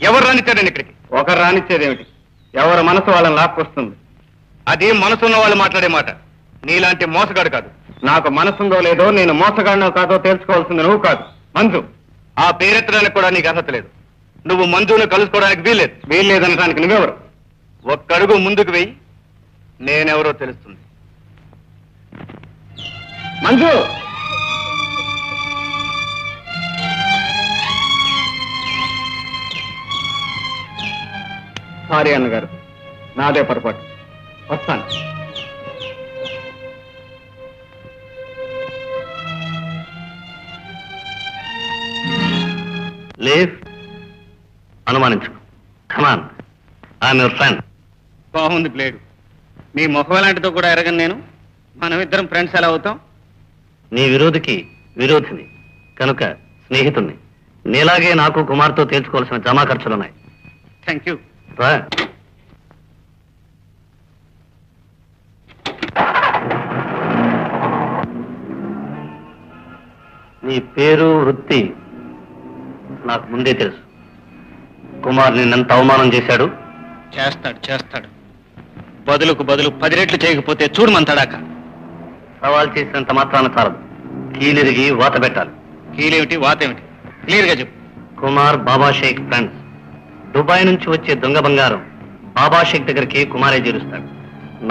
ఎవరు రానిచ్చారండి ఇక్కడికి? ఒకరు రానిచ్చేదేమిటి? ఎవరి మనసు వాళ్ళని లాక్కొస్తుంది. అది మనసున్న వాళ్ళు మాట్లాడే మాట. నీలాంటి మోసగాడు కాదు. నాకు మనసుందో లేదో, నేను మోసగాడినో కాదో తెలుసుకోవాల్సింది నువ్వు కాదు, మంజు. ఆ పేరెత్తడానికి కూడా నీకు అర్హత లేదు. నువ్వు మంజును కలుసుకోవడానికి వీల్లేదు. వీల్లేదనడానికి నువ్వెవరు? ఒక్కడుగు ముందుకు వెయ్యి, నేనెవరో తెలుస్తుంది. మంజు! సారీ అన్నగారు, నాదే పొరపాటు. వస్తాను. లీవ్. అనుమానించుకో. Come on, I'm your friend. బాగుంది ప్లేడు. మీ ముఖం ఎలాంటితో కూడా ఎరగను నేను. మనం ఇద్దరం ఫ్రెండ్స్ ఎలా అవుతాం? నీ విరోధికి విరోధిని కనుక స్నేహితుణ్ణి. నీలాగే నాకు కుమార్తో తేల్చుకోవాల్సిన జమా ఖర్చులున్నాయి. Thank you. నీ పేరు, వృత్తి నాకు ముందే తెలుసు. కుమార్ నిన్నెంత అవమానం చేశాడు? చేస్తాడు. బదులుకు బదులు 10 రెట్లు చేయకపోతే చూడమంతాడాక. సవాల్ చేసినంత మాత్రాన చాలదు. కీలిరిగి వాత పెట్టాలి. కీలేమిటి, వాతేమిటి? క్లియర్ గా చెప్పు. కుమార్ బాబా షేక్ ఫ్రెండ్స్. దుబాయ్ నుంచి వచ్చే దొంగ బంగారం బాబా షేక్ దగ్గరికి కుమారే చేరుస్తాడు.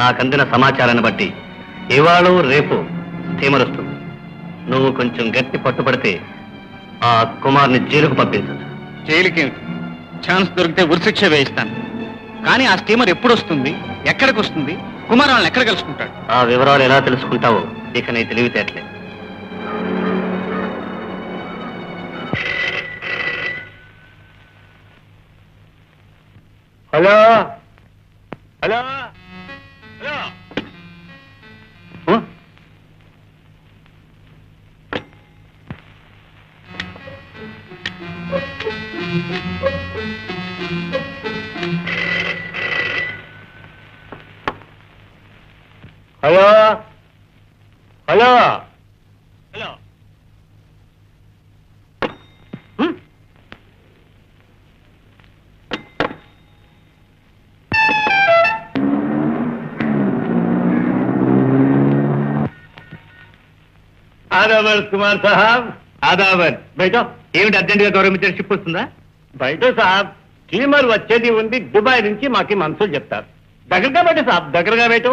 నాకందిన సమాచారాన్ని బట్టి ఇవాళ రేపు స్టీమర్ వస్తుంది. నువ్వు కొంచెం గట్టి పట్టుపడితే ఆ కుమార్ని జైలుకు పంపించచ్చు. జైలుకేమిటి? ఛాన్స్ దొరికితే ఉరిశిక్ష వేయిస్తాను. కానీ ఆ స్టీమర్ ఎప్పుడు వస్తుంది, ఎక్కడికి వస్తుంది, కుమార్ వాళ్ళని ఎక్కడ కలుసుకుంటాడు? ఆ వివరాలు ఎలా తెలుసుకుంటావో ఇక నీ తెలివితేటలే. Hello hello hello. Hello hello hello. ఆదాబర్ కుమార్ సాహబ్. ఆదాబర్. బయట ఏమిటి అర్జెంట్ గా గౌరవించిన షిప్ వస్తుందా? బయట సాబ్ స్టీమర్ వచ్చేది ఉంది. దుబాయ్ నుంచి మాకి మనుషులు చెప్తారు. దగ్గరగా బయట సాబ్, దగ్గరగా బయట.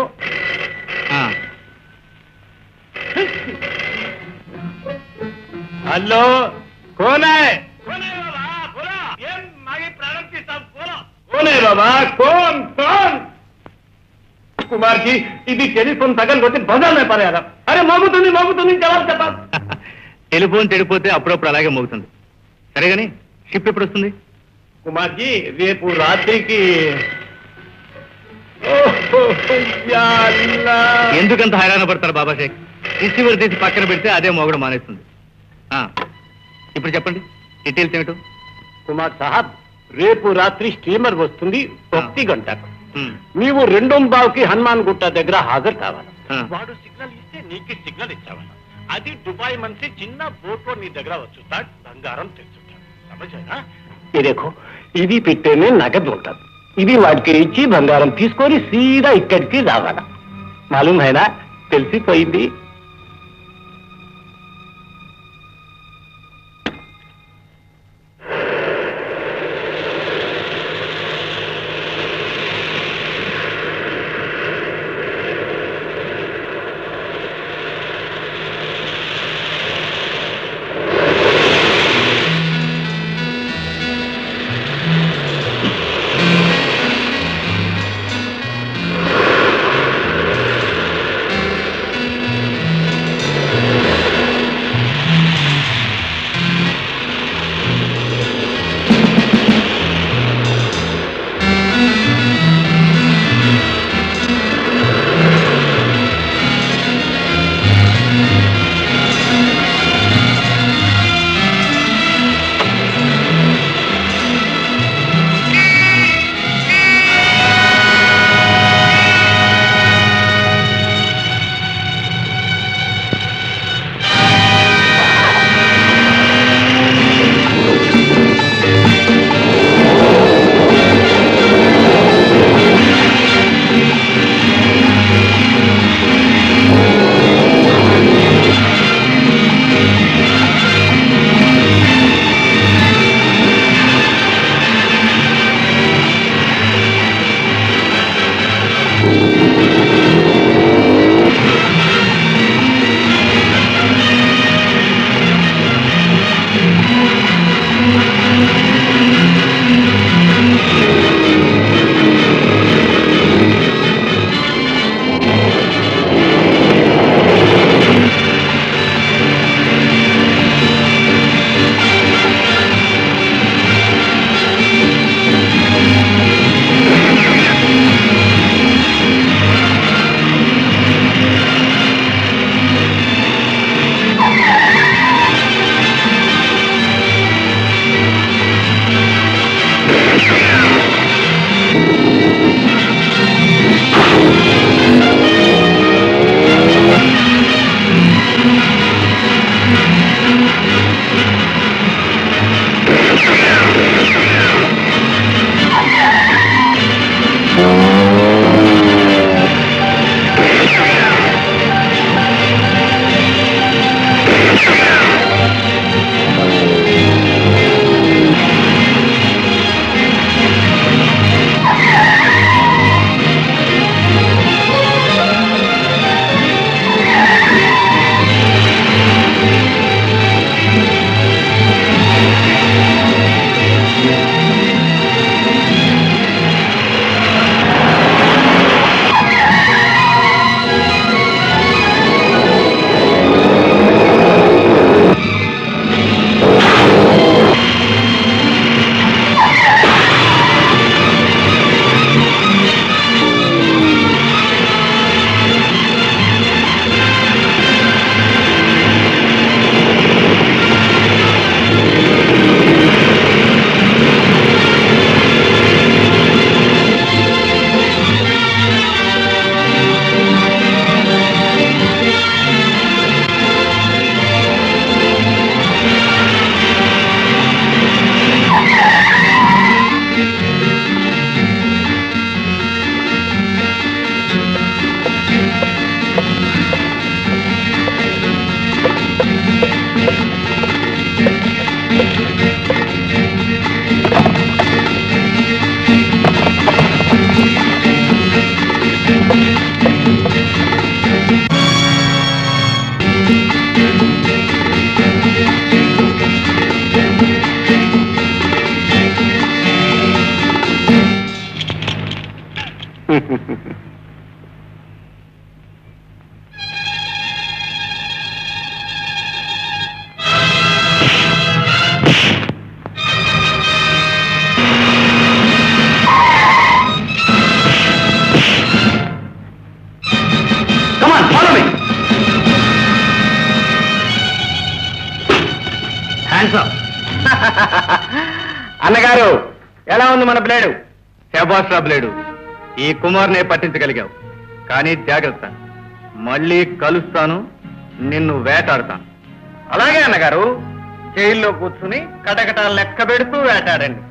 హలో కోనే కోనే బాబా, కోన్ కోన్. కుమార్ జీ, ఇది టెలిఫోన్ తగలు కొట్టి బజార్ పడేయాలి. అరే మోగుతుంది జవాబు చెప్పాలి. టెలిఫోన్ చెడిపోతే అప్పుడప్పుడు అలాగే మోగుతుంది. సరేగాని షిప్ ఎప్పుడు వస్తుంది? కుమార్ జీ, రేపు రాత్రికి. ఎందుకంత హైరాణ పడతారు బాబా షేక్? రిసీవర్ తీసి పక్కన పెడితే అదే మోగడం మానేస్తుంది. ఇప్పుడు చెప్పండి, డీటెయిల్స్ ఏమిటో. కుమార్ సాహబ్, రేపు రాత్రి స్టీమర్ వస్తుంది 1 గంటకు. నీవు 2:15కి హనుమాన్ గుట్ట దగ్గర హాజరు కావాలి. వాడు సిగ్నల్ ఇస్తే నీకు సిగ్నల్ ఇచ్చావాలి. అది దుబాయ్ మనిషి చిన్న బోట్ లో నీ దగ్గర వచ్చుతాడు, బంగారం తెచ్చుతాడు. సమజేనా? ఇదేఖో, ఇది పెట్టేనే నగదు ఉంటుంది. ఇది వాడికి ఇచ్చి బంగారం తీసుకొని సీదా ఇక్కడికి రావాలా. మాలూమ్ హైనా? తెలిసిపోయింది. Come on, follow me. Hands up. అన్నగారు ఎలా ఉంది మన బ్లేడు? శబాష్రా బ్లేడు, ఈ కుమార్నే పట్టించగలిగావు. కానీ జాగ్రత్త, మళ్ళీ కలుస్తాను, నిన్ను వేటాడతాను. అలాగే అన్నగారు, జైల్లో కూర్చుని కటకటాలు లెక్క పెడుతూ వేటాడండి.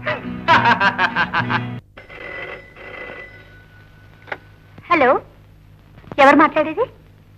హలో, ఎవరు మాట్లాడేది?